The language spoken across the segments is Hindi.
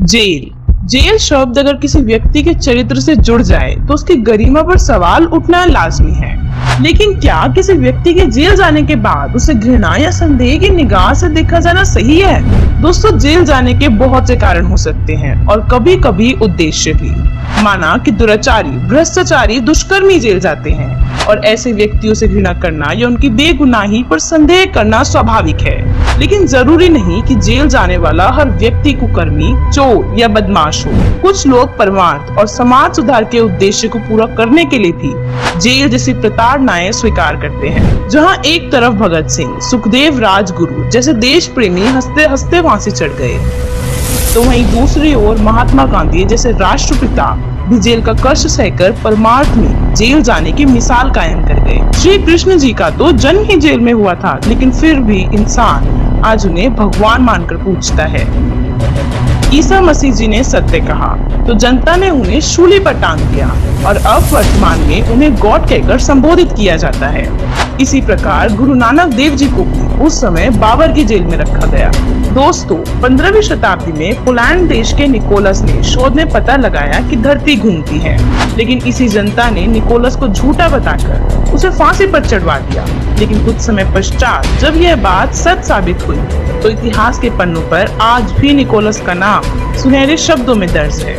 जेल। जेल शब्द अगर किसी व्यक्ति के चरित्र से जुड़ जाए तो उसकी गरिमा पर सवाल उठना लाजमी है। लेकिन क्या किसी व्यक्ति के जेल जाने के बाद उसे घृणा या संदेह की निगाह से देखा जाना सही है? दोस्तों, जेल जाने के बहुत से कारण हो सकते हैं और कभी कभी उद्देश्य भी। माना कि दुराचारी, भ्रष्टाचारी, दुष्कर्मी जेल जाते हैं और ऐसे व्यक्तियों से घृणा करना या उनकी बेगुनाही पर संदेह करना स्वाभाविक है। लेकिन जरूरी नहीं कि जेल जाने वाला हर व्यक्ति कुकर्मी, चोर या बदमाश हो। कुछ लोग परमार्थ और समाज सुधार के उद्देश्य को पूरा करने के लिए भी जेल जैसी प्रताड़नाएं स्वीकार करते हैं। जहां एक तरफ भगत सिंह, सुखदेव, राजगुरु जैसे देश प्रेमी हंसते हंसते फांसी चढ़ गए, तो वहीं दूसरी ओर महात्मा गांधी जैसे राष्ट्रपिता भी जेल का कष्ट सहकर परमार्थ में जेल जाने की मिसाल कायम कर गए। श्री कृष्ण जी का तो जन्म ही जेल में हुआ था, लेकिन फिर भी इंसान आज उन्हें भगवान मानकर पूजता है। ईसा मसीह जी ने सत्य कहा तो जनता ने उन्हें शूली पर टांग दिया और अब वर्तमान में उन्हें गॉड कहकर संबोधित किया जाता है। इसी प्रकार गुरु नानक देव जी को भी उस समय बाबर की जेल में रखा गया। दोस्तों, 15वीं शताब्दी में पोलैंड देश के निकोलस ने शोध में पता लगाया कि धरती घूमती है, लेकिन इसी जनता ने निकोलस को झूठा बताकर उसे फांसी पर चढ़वा दिया। लेकिन कुछ समय पश्चात जब यह बात सच साबित हुई तो इतिहास के पन्नों पर आज भी निकोलस का नाम सुनहरे शब्दों में दर्ज है।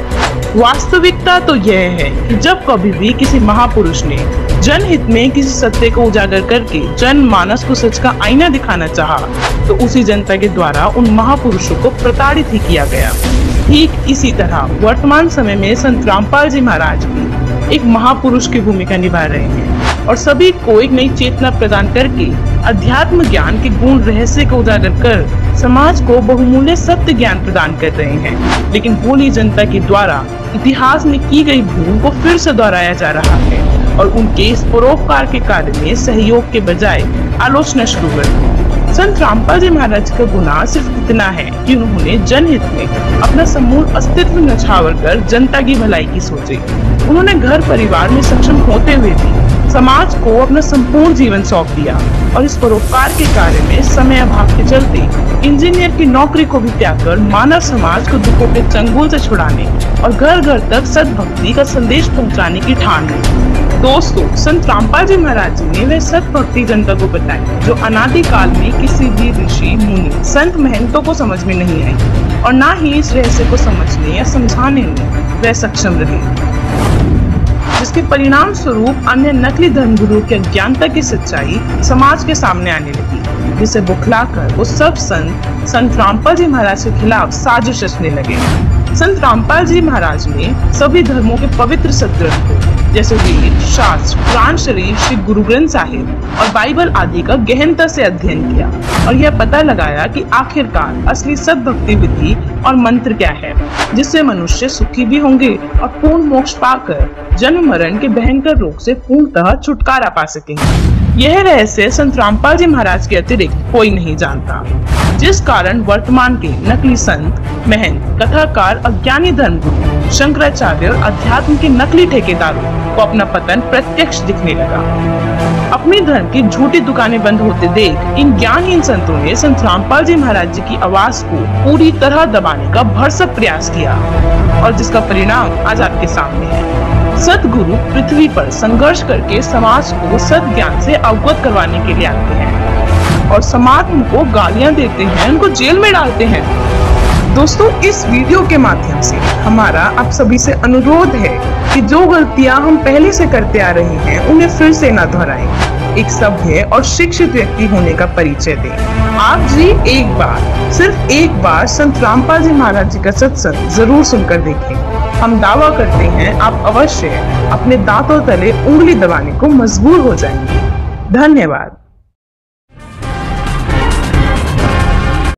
वास्तविकता तो यह है कि जब कभी भी किसी महापुरुष ने जनहित में किसी सत्य को उजागर करके जनमानस को सच का आईना दिखाना चाहा, तो उसी जनता के द्वारा उन महापुरुषों को प्रताड़ित ही किया गया। ठीक इसी तरह वर्तमान समय में संत रामपाल जी महाराज भी एक महापुरुष की भूमिका निभा रहे हैं और सभी को एक नई चेतना प्रदान करके अध्यात्म ज्ञान के गुण रहस्य को उजागर कर समाज को बहुमूल्य सत्य ज्ञान प्रदान कर रहे हैं। लेकिन भोली जनता के द्वारा इतिहास में की गई भूल को फिर से दोहराया जा रहा है और उनके इस परोपकार के कार्य में सहयोग के बजाय आलोचना शुरू कर दी। संत रामपाल जी महाराज का गुनाह सिर्फ इतना है कि उन्होंने जनहित में अपना समूल अस्तित्व न्यौछावर कर जनता की भलाई की सोची। उन्होंने घर परिवार में सक्षम होते हुए भी समाज को अपना संपूर्ण जीवन सौंप दिया और इस परोपकार के कार्य में समय अभाव के चलते इंजीनियर की नौकरी को भी त्याग कर मानव समाज को दुखों के चंगुल से छुड़ाने और घर घर तक सद्भक्ति का संदेश पहुंचाने की ठान ली। दोस्तों, संत रामपाल जी महाराज जी ने वह सद्भक्ति जनता को बताई जो अनादि काल में किसी भी ऋषि, मुनि, संत, महंतों को समझ में नहीं आई और ना ही इस रहस्य को समझने या समझाने में वह सक्षम रहे, जिसके परिणाम स्वरूप अन्य नकली धर्मगुरु की अज्ञानता की सच्चाई समाज के सामने आने लगी, जिसे बुखलाकर वो सब संत रामपाल जी महाराज के खिलाफ साजिश रचने लगे। संत रामपाल जी महाराज ने सभी धर्मों के पवित्र सदग्रंथों जैसे वेद, शास्त्र, कुरान शरीफ, श्री गुरु ग्रंथ साहिब और बाइबल आदि का गहनता से अध्ययन किया और यह पता लगाया कि आखिरकार असली सद्भक्ति विधि और मंत्र क्या है, जिससे मनुष्य सुखी भी होंगे और पूर्ण मोक्ष पाकर जन्म मरण के भयंकर रोग से पूर्णतः छुटकारा पा सकेंगे। यह रहस्य संत रामपाल जी महाराज के अतिरिक्त कोई नहीं जानता, जिस कारण वर्तमान के नकली संत, महंत, कथाकार, अज्ञानी धर्मगुरु, शंकराचार्य और अध्यात्म के नकली ठेकेदारों को अपना पतन प्रत्यक्ष दिखने लगा। अपने धर्म की झूठी दुकानें बंद होते देख इन ज्ञानहीन संतों ने संत रामपाल जी महाराज जी की आवाज को पूरी तरह दबाने का भरसक प्रयास किया और जिसका परिणाम आज आपके सामने है। सतगुरु पृथ्वी पर संघर्ष करके समाज को सत ज्ञान से अवगत करवाने के लिए आते हैं और समाज को गालियां देते हैं, उनको जेल में डालते हैं। दोस्तों, इस वीडियो के माध्यम से हमारा आप सभी से अनुरोध है कि जो गलतियां हम पहले से करते आ रहे हैं उन्हें फिर से न दोहराएं। एक सभ्य और शिक्षित व्यक्ति होने का परिचय दें। आप जी सिर्फ एक बार संत रामपाल जी महाराज जी का सत्संग जरूर सुनकर देखें। हम दावा करते हैं आप अवश्य अपने दांतों तले उंगली दबाने को मजबूर हो जाएंगे। धन्यवाद।